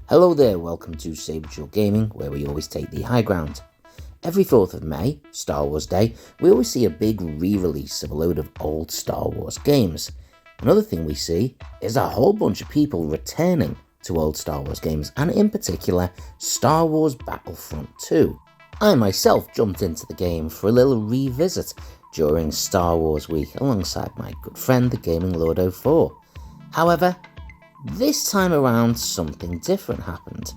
Hello there, welcome to saberduelgaming, where we always take the high ground. Every 4th of May, Star Wars Day, we always see a big re-release of a load of old Star Wars games. Another thing we see is a whole bunch of people returning to old Star Wars games, and in particular, Star Wars Battlefront 2. I myself jumped into the game for a little revisit during Star Wars Week alongside my good friend, the Gaming Lord 04. However, this time around, something different happened.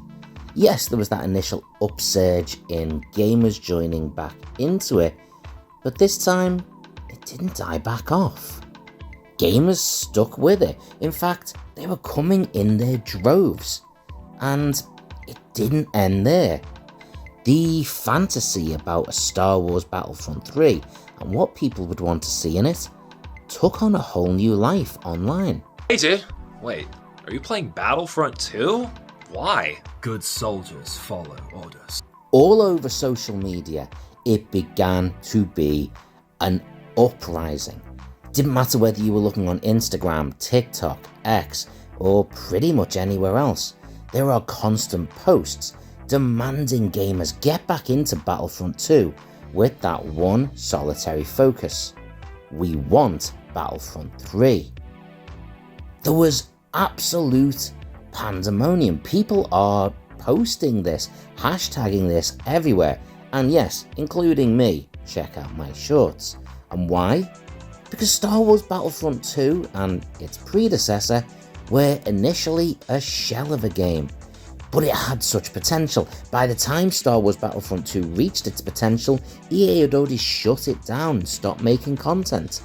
Yes, there was that initial upsurge in gamers joining back into it, but this time, it didn't die back off. Gamers stuck with it. In fact, they were coming in their droves. And it didn't end there. The fantasy about a Star Wars Battlefront 3 and what people would want to see in it took on a whole new life online. Hey dude, wait. Are you playing Battlefront 2? Why? Good soldiers follow orders. All over social media, it began to be an uprising. Didn't matter whether you were looking on Instagram, TikTok, X, or pretty much anywhere else. There are constant posts demanding gamers get back into Battlefront 2 with that one solitary focus. We want Battlefront 3. There was absolute pandemonium. People are posting this, hashtagging this everywhere, and yes, including me. Check out my shorts. And why? Because Star Wars Battlefront 2 and its predecessor were initially a shell of a game, but it had such potential. By the time Star Wars Battlefront 2 reached its potential, EA had already shut it down and stopped making content.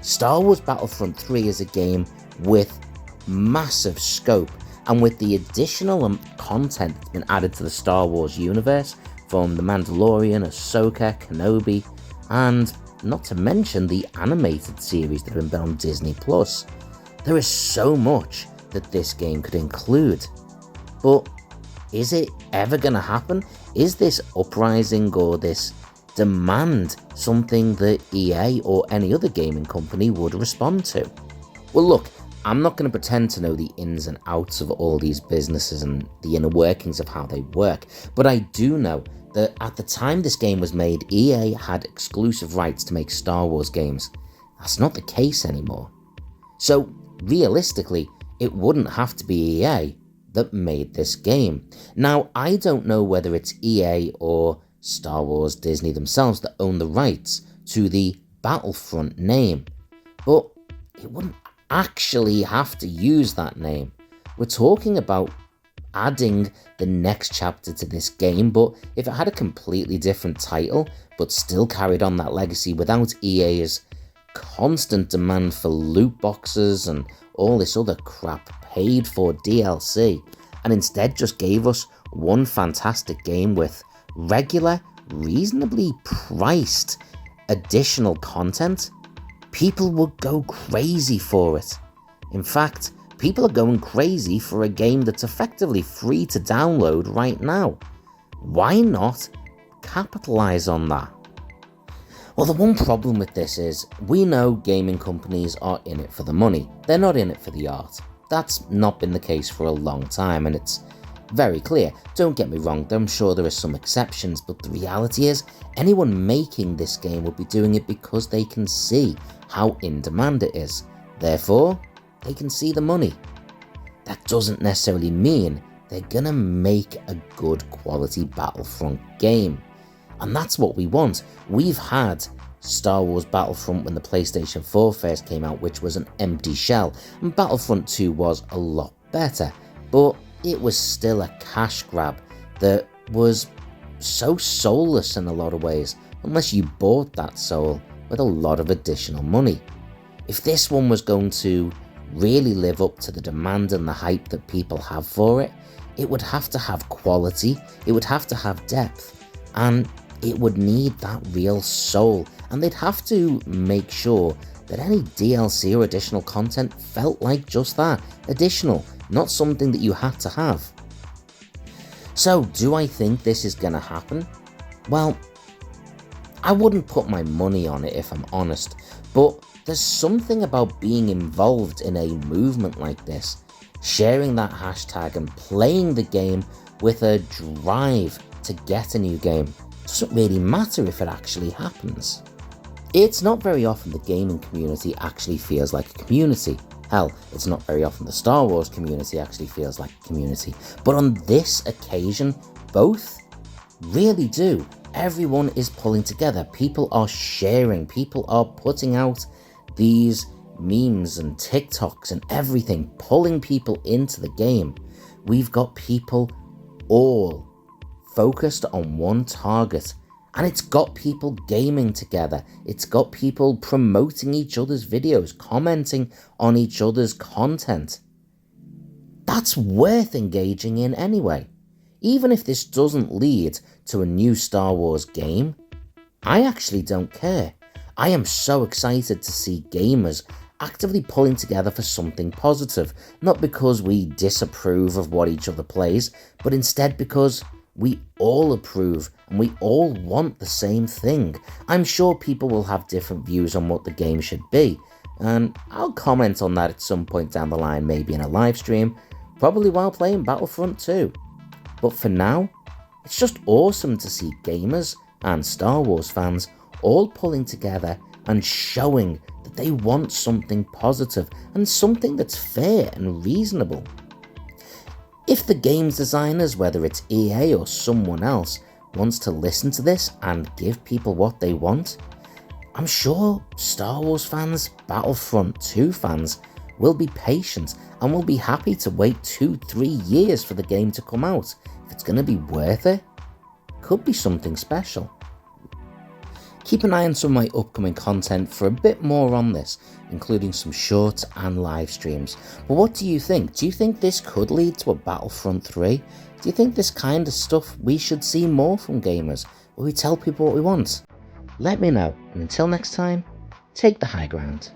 Star Wars Battlefront 3 is a game with massive scope, and with the additional content that's been added to the Star Wars universe from The Mandalorian, Ahsoka, Kenobi, and not to mention the animated series that have been on Disney+. There is so much that this game could include. But is it ever going to happen? Is this uprising or this demand something that EA or any other gaming company would respond to? Well, look, I'm not going to pretend to know the ins and outs of all these businesses and the inner workings of how they work, but I do know that at the time this game was made, EA had exclusive rights to make Star Wars games. That's not the case anymore. So, realistically, it wouldn't have to be EA that made this game. Now, I don't know whether it's EA or Star Wars Disney themselves that own the rights to the Battlefront name, but it wouldn't actually have to use that name. We're talking about adding the next chapter to this game, but if it had a completely different title but still carried on that legacy without EA's constant demand for loot boxes and all this other crap paid for DLC, and instead just gave us one fantastic game with regular, reasonably priced additional content, people would go crazy for it. In fact, people are going crazy for a game that's effectively free to download right now. Why not capitalize on that? Well, the one problem with this is, we know gaming companies are in it for the money. They're not in it for the art. That's not been the case for a long time, and it's very clear. Don't get me wrong, I'm sure there are some exceptions, but the reality is, anyone making this game will be doing it because they can see how in demand it is. Therefore, they can see the money. That doesn't necessarily mean they're gonna make a good quality Battlefront game. And that's what we want. We've had Star Wars Battlefront when the PlayStation 4 first came out, which was an empty shell, and Battlefront 2 was a lot better, but it was still a cash grab that was so soulless in a lot of ways, unless you bought that soul with a lot of additional money. If this one was going to really live up to the demand and the hype that people have for it, it would have to have quality, it would have to have depth, and it would need that real soul, and they'd have to make sure that any DLC or additional content felt like just that, additional, not something that you had to have. So, do I think this is gonna happen? Well, I wouldn't put my money on it if I'm honest, but there's something about being involved in a movement like this sharing that hashtag and playing the game with a drive to get a new game. Doesn't really matter if it actually happens. It's not very often the gaming community actually feels like a community. Hell, it's not very often the Star Wars community actually feels like a community. But on this occasion, both really do. Everyone is pulling together. People are sharing. People are putting out these memes and TikToks and everything, pulling people into the game. We've got people all focused on one target. And it's got people gaming together. It's got people promoting each other's videos, commenting on each other's content. That's worth engaging in anyway. Even if this doesn't lead to a new Star Wars game, I actually don't care. I am so excited to see gamers actively pulling together for something positive, not because we disapprove of what each other plays, but instead because we all approve and we all want the same thing. I'm sure people will have different views on what the game should be, and I'll comment on that at some point down the line, maybe in a live stream, probably while playing Battlefront 2. But for now, it's just awesome to see gamers and Star Wars fans all pulling together and showing that they want something positive and something that's fair and reasonable. If the games designers, whether it's EA or someone else, wants to listen to this and give people what they want, I'm sure Star Wars fans, Battlefront 2 fans, will be patient and will be happy to wait 2-3 years for the game to come out. If it's going to be worth it, could be something special. Keep an eye on some of my upcoming content for a bit more on this, including some shorts and live streams. But what do you think? Do you think this could lead to a Battlefront 3? Do you think this kind of stuff we should see more from gamers, where we tell people what we want? Let me know, and until next time, take the high ground.